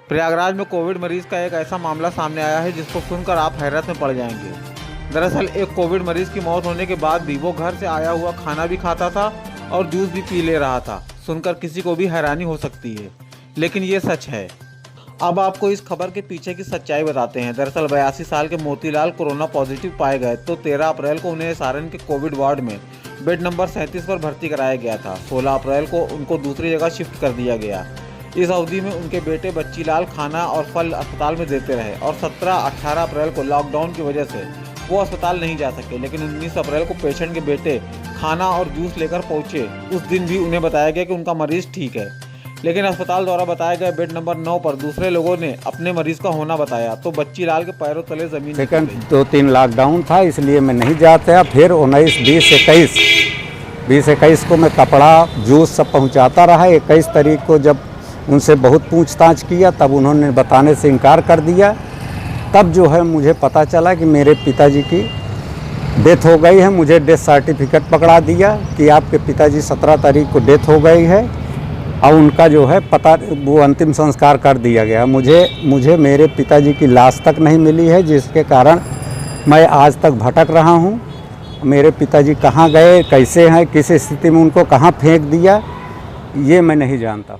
प्रयागराज में कोविड मरीज का एक ऐसा मामला सामने आया है जिसको सुनकर आप हैरत में पड़ जाएंगे। दरअसल एक कोविड मरीज की मौत होने के बाद भी वो घर से आया हुआ खाना भी खाता था और जूस भी पी ले रहा था। सुनकर किसी को भी हैरानी हो सकती है, लेकिन ये सच है। अब आपको इस खबर के पीछे की सच्चाई बताते हैं। दरअसल 82 साल के मोतीलाल कोरोना पॉजिटिव पाए गए तो 13 अप्रैल को उन्हें सारण के कोविड वार्ड में बेड नंबर 37 पर भर्ती कराया गया था। 16 अप्रैल को उनको दूसरी जगह शिफ्ट कर दिया गया। इस अवधि में उनके बेटे बच्चीलाल खाना और फल अस्पताल में देते रहे और 17-18 अप्रैल को लॉकडाउन की वजह से वो अस्पताल नहीं जा सके, लेकिन 19 अप्रैल को पेशेंट के बेटे खाना और जूस लेकर पहुंचे। उस दिन भी उन्हें बताया गया कि उनका मरीज ठीक है, लेकिन अस्पताल द्वारा बताया गया बेड नंबर 9 पर दूसरे लोगों ने अपने मरीज का होना बताया तो बच्चीलाल के पैरों तले जमीन सेकंड 2-3 लॉकडाउन था, इसलिए मैं नहीं जाता। फिर 19, 20, 21 को मैं कपड़ा जूस सब पहुंचाता रहा। 21 तारीख को जब उनसे बहुत पूछताछ किया तब उन्होंने बताने से इनकार कर दिया। तब जो है मुझे पता चला कि मेरे पिताजी की डेथ हो गई है। मुझे डेथ सर्टिफिकेट पकड़ा दिया कि आपके पिताजी 17 तारीख को डेथ हो गई है और उनका जो है पता वो अंतिम संस्कार कर दिया गया। मुझे मेरे पिताजी की लाश तक नहीं मिली है, जिसके कारण मैं आज तक भटक रहा हूँ। मेरे पिताजी कहाँ गए, कैसे हैं, किस स्थिति में उनको कहाँ फेंक दिया, ये मैं नहीं जानता।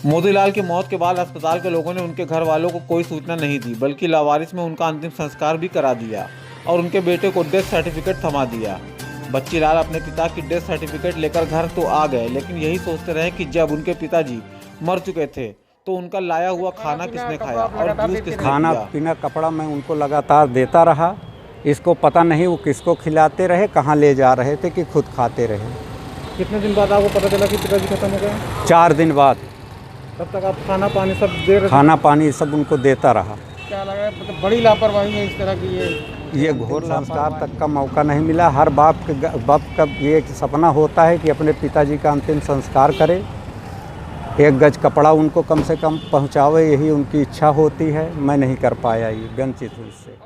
मोतीलाल की मौत के बाद अस्पताल के लोगों ने उनके घर वालों को कोई सूचना नहीं दी, बल्कि लावारिस में उनका अंतिम संस्कार भी करा दिया और उनके बेटे को डेथ सर्टिफिकेट थमा दिया। बच्चीलाल अपने पिता की डेथ सर्टिफिकेट लेकर घर तो आ गए, लेकिन यही सोचते रहे कि जब उनके पिताजी मर चुके थे तो उनका लाया हुआ खाना किसने खाया और जूस किसने पिया। खाना पीना कपड़ा मैं उनको लगातार देता रहा। इसको पता नहीं वो किसको खिलाते रहे, कहाँ ले जा रहे थे कि खुद खाते रहे। कितने दिन बाद आपको पता चला कि पिताजी खत्म हो गए? 4 दिन बाद। तब तक आप खाना पानी सब दे रहे? खाना पानी सब उनको देता रहा। क्या लगा मतलब बड़ी लापरवाही है इस तरह की? ये घोर संस्कार तक का मौका नहीं मिला। हर बाप का ये सपना होता है कि अपने पिताजी का अंतिम संस्कार करे, 1 गज कपड़ा उनको कम से कम पहुंचावे, यही उनकी इच्छा होती है। मैं नहीं कर पाया, ये वंचित हूँ इससे।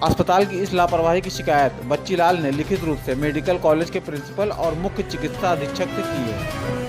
अस्पताल की इस लापरवाही की शिकायत बच्चीलाल ने लिखित रूप से मेडिकल कॉलेज के प्रिंसिपल और मुख्य चिकित्सा अधीक्षक से की है।